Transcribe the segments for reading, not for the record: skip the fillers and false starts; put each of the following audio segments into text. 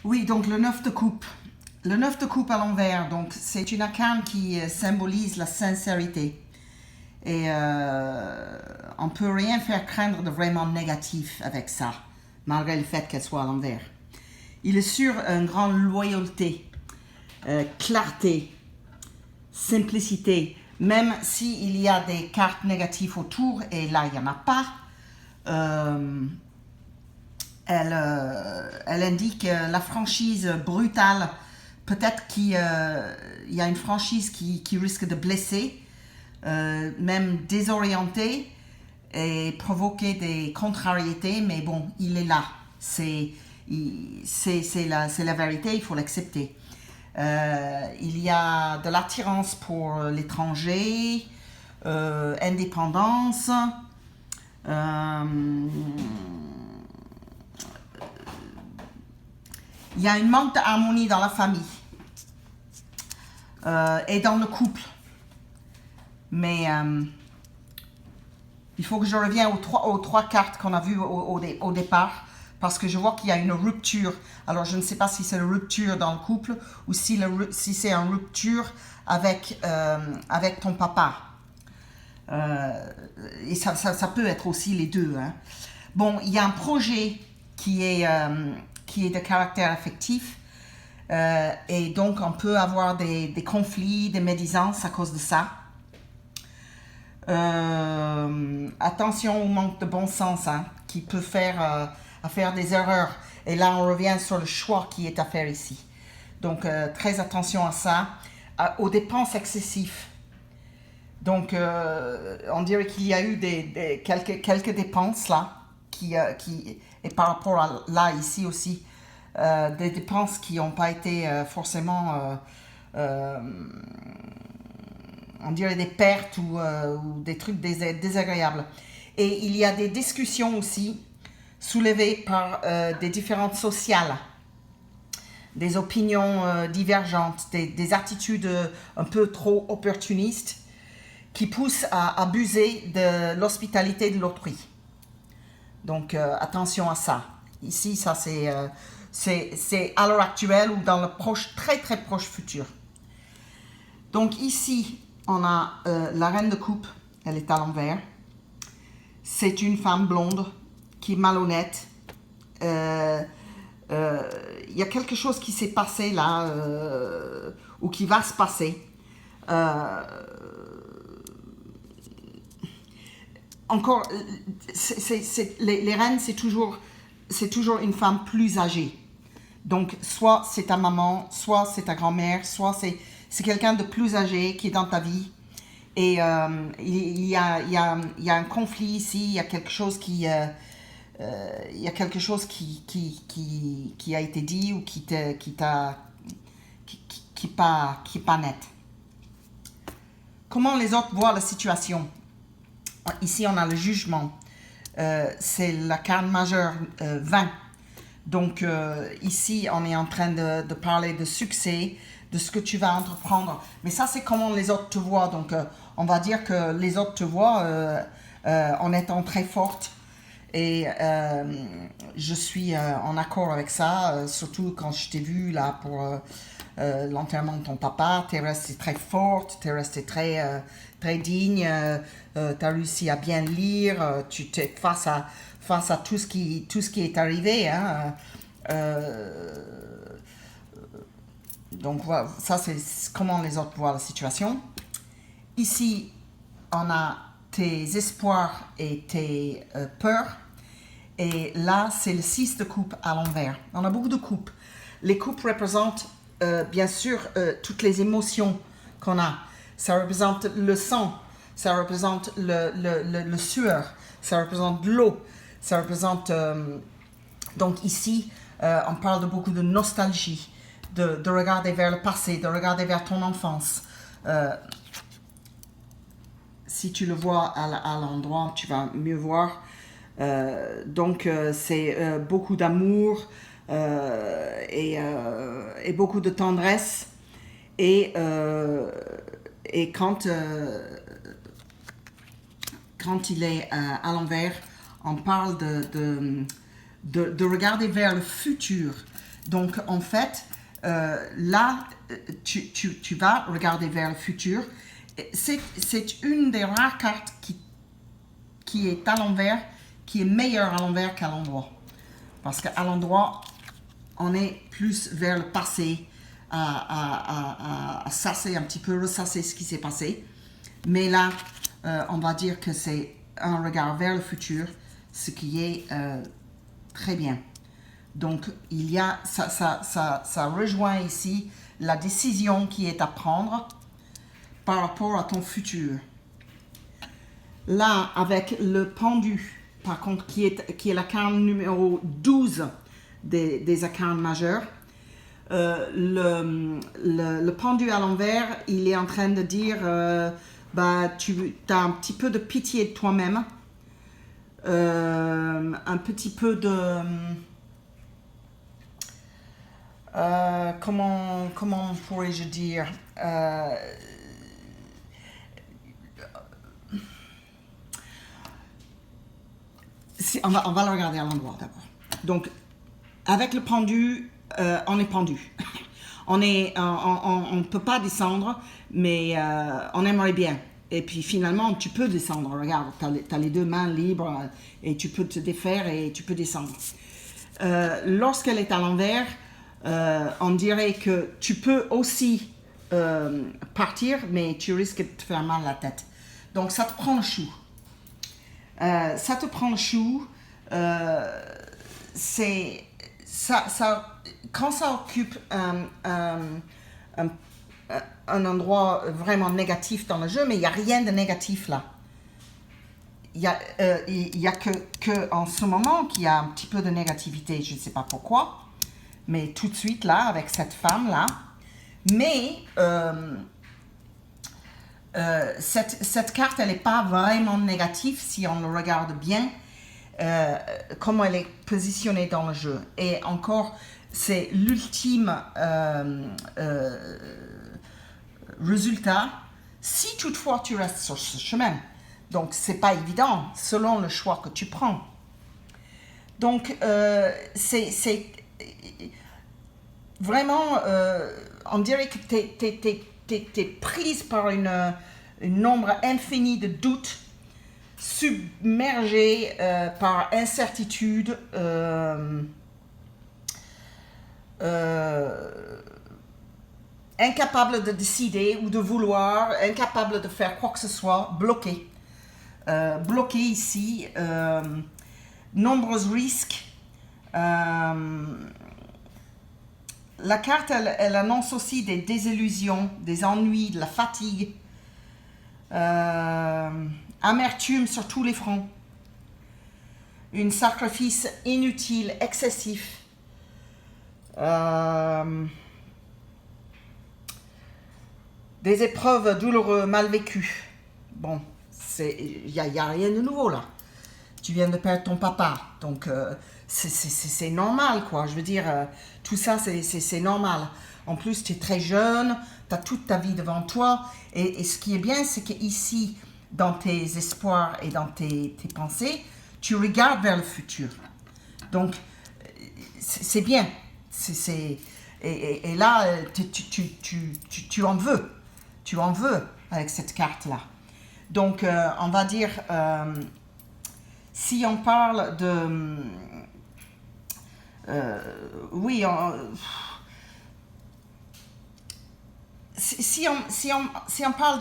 Oui, donc le 9 de coupe. Le 9 de coupe à l'envers, donc c'est une arcane qui symbolise la sincérité. Et on ne peut rien faire craindre de vraiment négatif avec ça, malgré le fait qu'elle soit à l'envers. Il est sur une grande loyauté, clarté, simplicité, même s'il y a des cartes négatives autour, et là il n'y en a pas. Elle indique la franchise brutale. Peut-être qu'il y a une franchise qui risque de blesser, même désorienter et provoquer des contrariétés, mais bon, il est là. C'est la vérité, il faut l'accepter. Il y a de l'attirance pour l'étranger, indépendance, il y a une manque d'harmonie dans la famille et dans le couple. Mais il faut que je revienne aux trois cartes qu'on a vues au départ, parce que je vois qu'il y a une rupture. Alors je ne sais pas si c'est une rupture dans le couple ou si c'est une rupture avec ton papa. Et ça peut être aussi les deux. Hein. Bon, il y a un projet qui est de caractère affectif, et donc on peut avoir des conflits, des médisances à cause de ça. Attention au manque de bon sens, hein, qui peut faire à faire des erreurs. Et là, on revient sur le choix qui est à faire ici. Donc, très attention à ça. Aux dépenses excessives. Donc, on dirait qu'il y a eu quelques dépenses là, et par rapport à là, ici aussi, des dépenses qui n'ont pas été forcément, on dirait des pertes ou des trucs désagréables. Et il y a des discussions aussi soulevées par des différentes sociales, des opinions divergentes, des attitudes un peu trop opportunistes qui poussent à abuser de l'hospitalité de l'autrui. Donc attention à ça. Ici, ça c'est à l'heure actuelle ou dans le très très proche futur. Donc ici, on a la reine de coupe, elle est à l'envers. C'est une femme blonde qui est malhonnête. Il y a quelque chose qui s'est passé là, ou qui va se passer. Encore, les reines, c'est toujours une femme plus âgée. Donc, soit c'est ta maman, soit c'est ta grand-mère, soit c'est quelqu'un de plus âgé qui est dans ta vie. Et il y a un conflit ici, il y a quelque chose qui a été dit ou qui n'est pas net. Comment les autres voient la situation? Ici, on a le jugement. C'est la carte majeure 20. Donc, ici, on est en train de parler de succès, de ce que tu vas entreprendre. Mais ça, c'est comment les autres te voient. Donc, on va dire que les autres te voient en étant très forte. Et je suis en accord avec ça, surtout quand je t'ai vu là pour l'enterrement de ton papa. Tu es restée très forte, tu es restée très digne, tu as réussi à bien lire, tu t'es face à tout ce qui est arrivé. Hein. Donc voilà, ça c'est comment les autres voient la situation. Ici, on a tes espoirs et tes peurs. Et là, c'est le 6 de coupe à l'envers. On a beaucoup de coupes. Les coupes représentent, bien sûr, toutes les émotions qu'on a. Ça représente le sang, ça représente le sueur, ça représente l'eau, ça représente... donc ici, on parle de beaucoup de nostalgie, de regarder vers le passé, de regarder vers ton enfance. Si tu le vois à l'endroit, tu vas mieux voir. Donc c'est beaucoup d'amour et beaucoup de tendresse. Et quand il est à l'envers, on parle de regarder vers le futur, Donc, en fait, là, tu vas regarder vers le futur. C'est une des rares cartes qui est à l'envers, qui est meilleure à l'envers qu'à l'endroit. Parce qu'à l'endroit, on est plus vers le passé, à sasser un petit peu, ressasser ce qui s'est passé. Mais là, on va dire que c'est un regard vers le futur, ce qui est très bien. Donc, il y a, ça rejoint ici la décision qui est à prendre par rapport à ton futur. Là, avec le pendu, par contre, qui est la carte numéro 12 des arcanes majeurs, le pendu à l'envers, il est en train de dire, tu as un petit peu de pitié de toi-même, un petit peu de... comment pourrais-je dire, on va le regarder à l'endroit d'abord. Donc, avec le pendu, on est pendu. On ne peut pas descendre, mais on aimerait bien. Et puis finalement, tu peux descendre. Regarde, tu as les deux mains libres et tu peux te défaire et tu peux descendre. Lorsqu'elle est à l'envers, on dirait que tu peux aussi partir, mais tu risques de te faire mal à la tête. Donc ça te prend le chou. Ça te prend le chou. Quand ça occupe un endroit vraiment négatif dans le jeu, mais il n'y a rien de négatif là. Il y a que en ce moment qu'il y a un petit peu de négativité, je ne sais pas pourquoi, mais tout de suite là, avec cette femme-là. Mais cette carte, elle n'est pas vraiment négative si on le regarde bien, comment elle est positionnée dans le jeu. Et encore, c'est l'ultime résultat si toutefois tu restes sur ce chemin. Donc, c'est pas évident selon le choix que tu prends. Donc, c'est vraiment, on dirait que t'es prise par une nombre infini de doutes, submergée par incertitude, incapable de décider ou de vouloir, incapable de faire quoi que ce soit, bloqué. Bloqué ici, nombreux risques. La carte, elle annonce aussi des désillusions, des ennuis, de la fatigue, amertume sur tous les fronts, un sacrifice inutile, excessif, des épreuves douloureuses, mal vécues. Bon, il n'y a rien de nouveau là. Tu viens de perdre ton papa, donc c'est normal, quoi. Je veux dire, tout ça, c'est normal. En plus, tu es très jeune, tu as toute ta vie devant toi. Et ce qui est bien, c'est qu'ici, dans tes espoirs et dans tes pensées, tu regardes vers le futur. Donc, c'est bien. Et là, tu en veux. Tu en veux avec cette carte-là. Donc, on va dire, si on parle de... oui, si on parle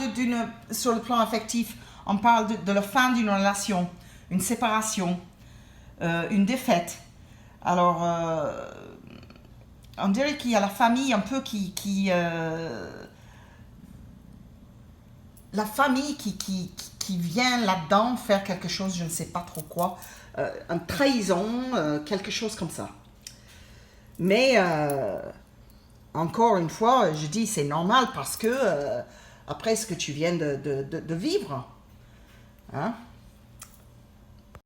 sur le plan affectif, on parle de la fin d'une relation, une séparation, une défaite. Alors, on dirait qu'il y a la famille un peu la famille qui vient là-dedans faire quelque chose, je ne sais pas trop quoi, une trahison, quelque chose comme ça. Mais, encore une fois, je dis c'est normal parce que, après ce que tu viens de vivre, hein,